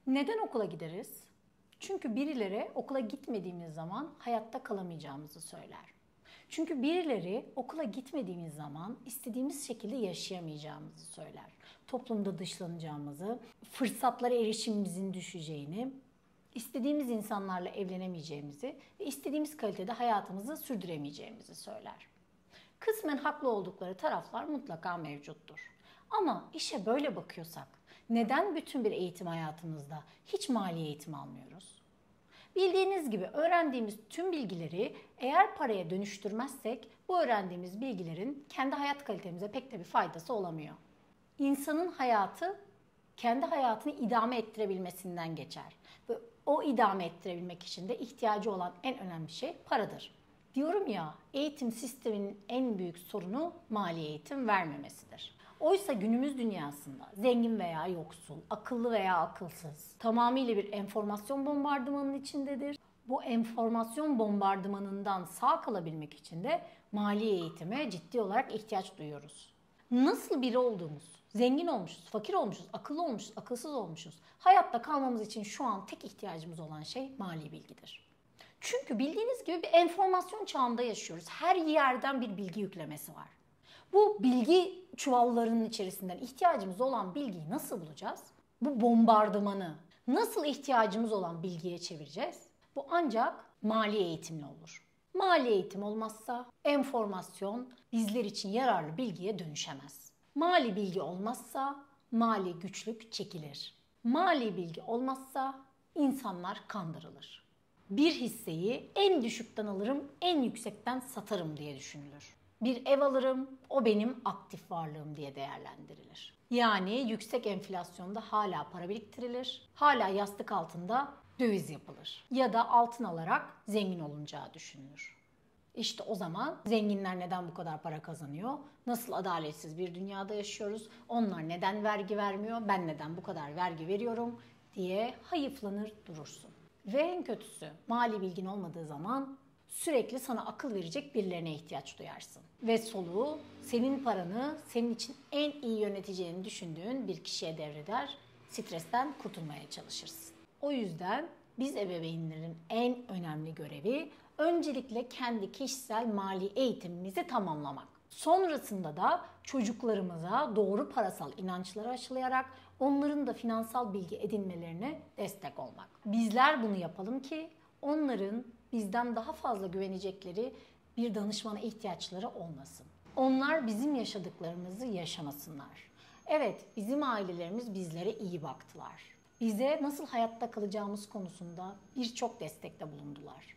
Neden okula gideriz? Çünkü birileri okula gitmediğimiz zaman hayatta kalamayacağımızı söyler. Çünkü birileri okula gitmediğimiz zaman istediğimiz şekilde yaşayamayacağımızı söyler. Toplumda dışlanacağımızı, fırsatlara erişimimizin düşeceğini, istediğimiz insanlarla evlenemeyeceğimizi ve istediğimiz kalitede hayatımızı sürdüremeyeceğimizi söyler. Kısmen haklı oldukları taraflar mutlaka mevcuttur. Ama işe böyle bakıyorsak neden bütün bir eğitim hayatımızda hiç mali eğitim almıyoruz? Bildiğiniz gibi öğrendiğimiz tüm bilgileri eğer paraya dönüştürmezsek bu öğrendiğimiz bilgilerin kendi hayat kalitemize pek de bir faydası olamıyor. İnsanın hayatı kendi hayatını idame ettirebilmesinden geçer. Ve o idame ettirebilmek için de ihtiyacı olan en önemli şey paradır. Diyorum ya, eğitim sisteminin en büyük sorunu mali eğitim vermemesidir. Oysa günümüz dünyasında zengin veya yoksul, akıllı veya akılsız tamamıyla bir enformasyon bombardımanının içindedir. Bu enformasyon bombardımanından sağ kalabilmek için de mali eğitime ciddi olarak ihtiyaç duyuyoruz. Nasıl biri olduğumuz, zengin olmuşuz, fakir olmuşuz, akıllı olmuşuz, akılsız olmuşuz. Hayatta kalmamız için şu an tek ihtiyacımız olan şey mali bilgidir. Çünkü bildiğiniz gibi bir enformasyon çağında yaşıyoruz. Her yerden bir bilgi yüklemesi var. Bu bilgi çuvallarının içerisinden ihtiyacımız olan bilgiyi nasıl bulacağız? Bu bombardımanı nasıl ihtiyacımız olan bilgiye çevireceğiz? Bu ancak mali eğitimle olur. Mali eğitim olmazsa enformasyon bizler için yararlı bilgiye dönüşemez. Mali bilgi olmazsa mali güçlük çekilir. Mali bilgi olmazsa insanlar kandırılır. Bir hisseyi en düşükten alırım, en yüksekten satarım diye düşünülür. Bir ev alırım, o benim aktif varlığım diye değerlendirilir. Yani yüksek enflasyonda hala para biriktirilir, hala yastık altında döviz yapılır. Ya da altın alarak zengin olunacağı düşünülür. İşte o zaman zenginler neden bu kadar para kazanıyor? Nasıl adaletsiz bir dünyada yaşıyoruz? Onlar neden vergi vermiyor? Ben neden bu kadar vergi veriyorum? Diye hayıflanır durursun. Ve en kötüsü mali bilgin olmadığı zaman sürekli sana akıl verecek birilerine ihtiyaç duyarsın. Ve soluğu senin paranı senin için en iyi yöneteceğini düşündüğün bir kişiye devreder, stresten kurtulmaya çalışırsın. O yüzden biz ebeveynlerin en önemli görevi öncelikle kendi kişisel mali eğitimimizi tamamlamak. Sonrasında da çocuklarımıza doğru parasal inançları aşılayarak onların da finansal bilgi edinmelerine destek olmak. Bizler bunu yapalım ki onların bizden daha fazla güvenecekleri bir danışmana ihtiyaçları olmasın. Onlar bizim yaşadıklarımızı yaşamasınlar. Evet, bizim ailelerimiz bizlere iyi baktılar. Bize nasıl hayatta kalacağımız konusunda birçok destekte bulundular.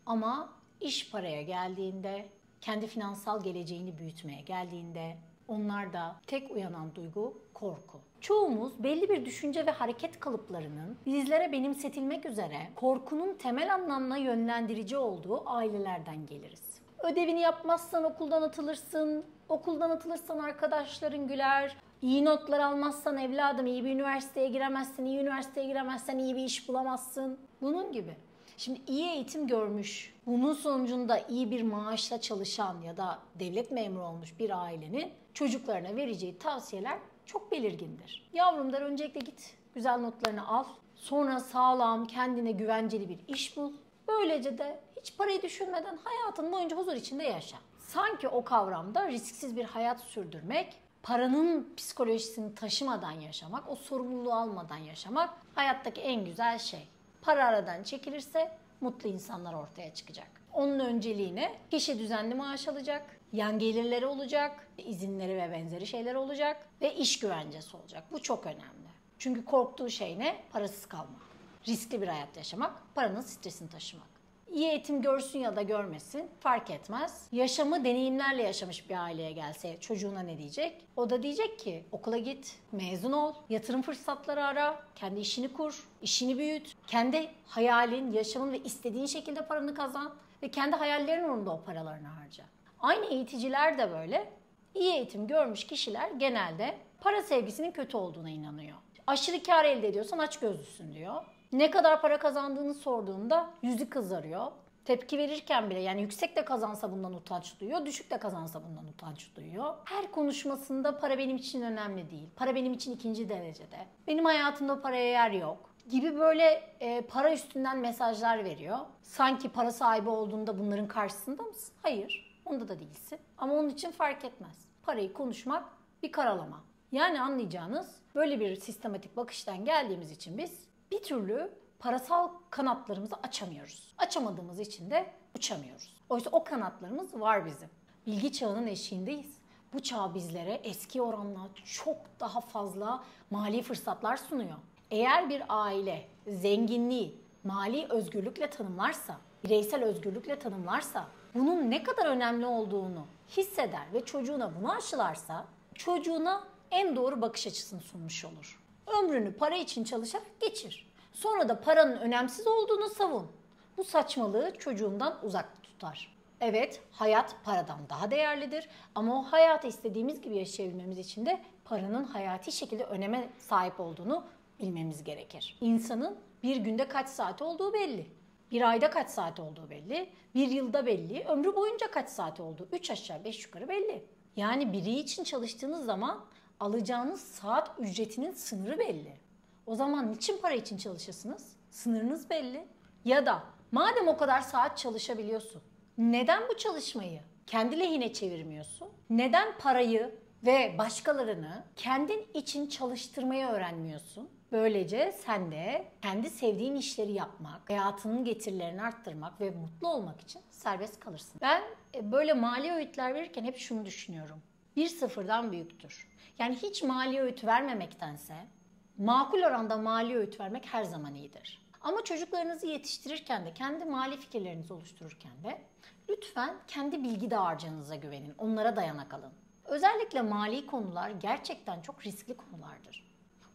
Ama iş paraya geldiğinde, kendi finansal geleceğini büyütmeye geldiğinde onlarda tek uyanan duygu korku. Çoğumuz belli bir düşünce ve hareket kalıplarının bizlere benimsetilmek üzere korkunun temel anlamına yönlendirici olduğu ailelerden geliriz. Ödevini yapmazsan okuldan atılırsın, okuldan atılırsan arkadaşların güler, iyi notlar almazsan evladım iyi bir üniversiteye giremezsin, iyi üniversiteye giremezsen iyi bir iş bulamazsın. Bunun gibi. Şimdi iyi eğitim görmüş, bunun sonucunda iyi bir maaşla çalışan ya da devlet memuru olmuş bir ailenin çocuklarına vereceği tavsiyeler çok belirgindir. Yavrum der, öncelikle git, güzel notlarını al. Sonra sağlam, kendine güvenceli bir iş bul. Böylece de hiç parayı düşünmeden hayatın boyunca huzur içinde yaşa. Sanki o kavramda risksiz bir hayat sürdürmek, paranın psikolojisini taşımadan yaşamak, o sorumluluğu almadan yaşamak hayattaki en güzel şey. Para aradan çekilirse mutlu insanlar ortaya çıkacak. Onun önceliğine kişi düzenli maaş alacak, yan gelirleri olacak, izinleri ve benzeri şeyler olacak ve iş güvencesi olacak. Bu çok önemli. Çünkü korktuğu şey ne? Parasız kalmak. Riskli bir hayat yaşamak, paranın stresini taşımak. İyi eğitim görsün ya da görmesin fark etmez. Yaşamı deneyimlerle yaşamış bir aileye gelse çocuğuna ne diyecek? O da diyecek ki okula git, mezun ol, yatırım fırsatları ara, kendi işini kur, işini büyüt, kendi hayalin, yaşamın ve istediğin şekilde paranı kazan ve kendi hayallerin uğrunda o paralarını harca. Aynı eğiticiler de böyle. İyi eğitim görmüş kişiler genelde para sevgisinin kötü olduğuna inanıyor. Aşırı kar elde ediyorsan açgözlüsün diyor. Ne kadar para kazandığını sorduğunda yüzü kızarıyor. Tepki verirken bile yani yüksek de kazansa bundan utanç duyuyor, düşük de kazansa bundan utanç duyuyor. Her konuşmasında para benim için önemli değil. Para benim için ikinci derecede. Benim hayatımda paraya yer yok gibi böyle para üstünden mesajlar veriyor. Sanki para sahibi olduğunda bunların karşısında mısın? Hayır, onda da değilsin. Ama onun için fark etmez. Parayı konuşmak bir karalama. Yani anlayacağınız böyle bir sistematik bakıştan geldiğimiz için biz bir türlü parasal kanatlarımızı açamıyoruz. Açamadığımız için de uçamıyoruz. Oysa o kanatlarımız var bizim. Bilgi çağının eşiğindeyiz. Bu çağ bizlere eski oranla çok daha fazla mali fırsatlar sunuyor. Eğer bir aile zenginliği mali özgürlükle tanımlarsa, bireysel özgürlükle tanımlarsa, bunun ne kadar önemli olduğunu hisseder ve çocuğuna bunu aşılarsa, çocuğuna en doğru bakış açısını sunmuş olur. Ömrünü para için çalışarak geçir. Sonra da paranın önemsiz olduğunu savun. Bu saçmalığı çocuğundan uzak tutar. Evet, hayat paradan daha değerlidir ama o hayatı istediğimiz gibi yaşayabilmemiz için de paranın hayati şekilde öneme sahip olduğunu bilmemiz gerekir. İnsanın bir günde kaç saat olduğu belli. Bir ayda kaç saat olduğu belli. Bir yılda belli. Ömrü boyunca kaç saat olduğu 3 aşağı 5 yukarı belli. Yani biri için çalıştığınız zaman alacağınız saat ücretinin sınırı belli. O zaman niçin para için çalışasınız? Sınırınız belli. Ya da madem o kadar saat çalışabiliyorsun, neden bu çalışmayı kendi lehine çevirmiyorsun? Neden parayı ve başkalarını kendin için çalıştırmayı öğrenmiyorsun? Böylece sen de kendi sevdiğin işleri yapmak, hayatının getirilerini arttırmak ve mutlu olmak için serbest kalırsın. Ben böyle mali öğütler verirken hep şunu düşünüyorum. Bir sıfırdan büyüktür. Yani hiç mali öğüt vermemektense makul oranda mali öğüt vermek her zaman iyidir. Ama çocuklarınızı yetiştirirken de, kendi mali fikirlerinizi oluştururken de lütfen kendi bilgi dağarcığınıza güvenin, onlara dayanak alın. Özellikle mali konular gerçekten çok riskli konulardır.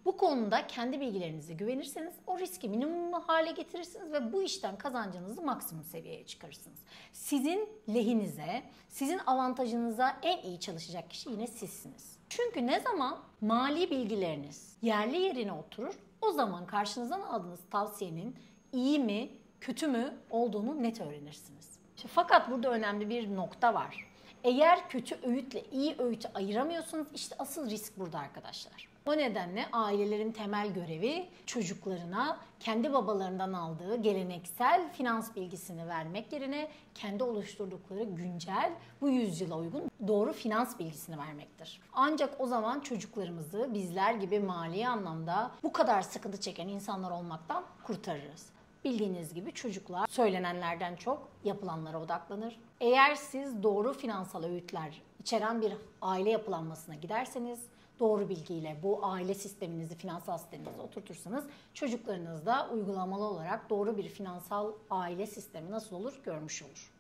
Bu konuda kendi bilgilerinize güvenirseniz o riski minimum hale getirirsiniz ve bu işten kazancınızı maksimum seviyeye çıkarırsınız. Sizin lehinize, sizin avantajınıza en iyi çalışacak kişi yine sizsiniz. Çünkü ne zaman mali bilgileriniz yerli yerine oturur, o zaman karşınızdan aldığınız tavsiyenin iyi mi, kötü mü olduğunu net öğrenirsiniz. Fakat burada önemli bir nokta var. Eğer kötü öğütle iyi öğütü ayıramıyorsunuz, işte asıl risk burada arkadaşlar. O nedenle ailelerin temel görevi çocuklarına kendi babalarından aldığı geleneksel finans bilgisini vermek yerine kendi oluşturdukları güncel, bu yüzyıla uygun doğru finans bilgisini vermektir. Ancak o zaman çocuklarımızı bizler gibi mali anlamda bu kadar sıkıntı çeken insanlar olmaktan kurtarırız. Bildiğiniz gibi çocuklar söylenenlerden çok yapılanlara odaklanır. Eğer siz doğru finansal öğütler içeren bir aile yapılanmasına giderseniz, doğru bilgiyle bu aile sisteminizi, finansal sisteminizi oturtursanız çocuklarınız da uygulamalı olarak doğru bir finansal aile sistemi nasıl olur görmüş olur.